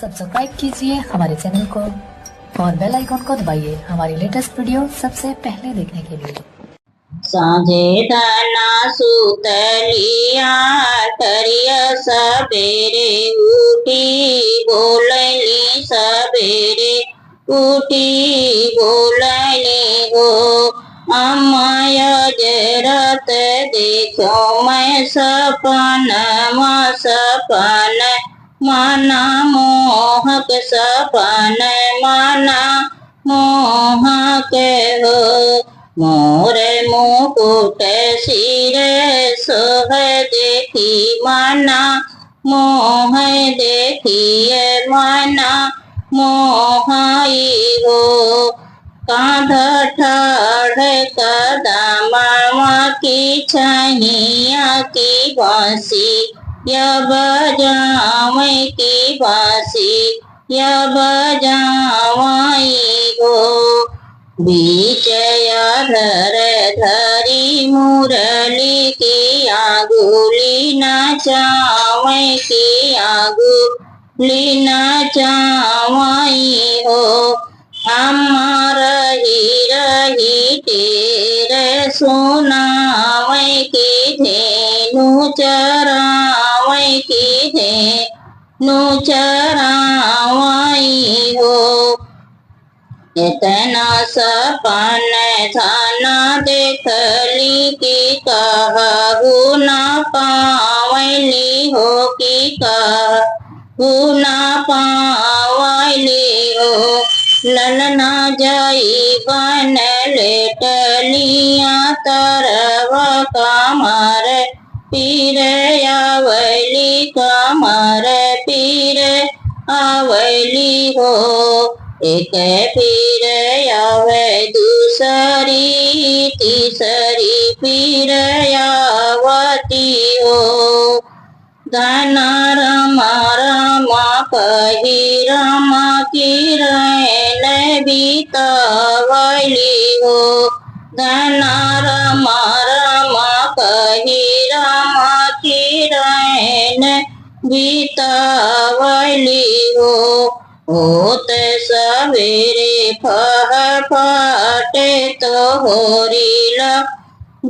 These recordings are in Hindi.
सब्सक्राइब कीजिए हमारे चैनल को और बेल आइकॉन को दबाइए हमारी लेटेस्ट वीडियो सबसे पहले देखने के लिए। सांझे धना सुतलिया करिया सबेरे उठी बोलली सबेरे उठी बोलली हो अम्माय जरत देखो मैं सपन सपन माना मोहक सपन माना मोहक हो मोरे मुकुट सिरे सोह देखी माना मोह देखिए माना मोहाई हो कांध ठाढ़ कदमा की छैया की बांसी यब जावे की बांसी यब जावाई हो बीच धर धरी मुरली की आगुली नचावे की आगुली नचावाई हो अम्मा रही रही तेरे सुनावे की धेनु चरावे की धेनु चरावाई हो इतना सपन थाना देखली की कहू न पावली हो की कहू न पावली हो ललना जाई बन लेटलिया तरव कमर पीर आवली कमर पीर आवली हो एक पीर आवे दूसरी तीसरी पीर आवती हो धना रमा रमा कही रमा की रैन बीतवली हो धना रमा रमा कही रमा की रैन बीतवली हो होत सवेरे फटे तो होरीला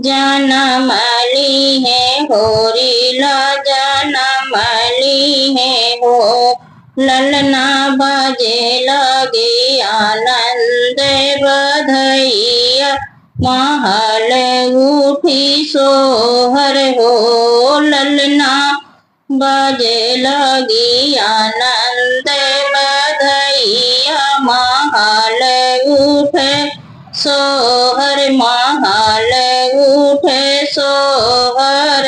जनमली है होरीला जनमली है हो ललना बाजे लगे आनंद बधैया महल उठी सोहर हो ललना बाजे लगी आनंद बधैया महल उठे सोहर महल उठे सोहर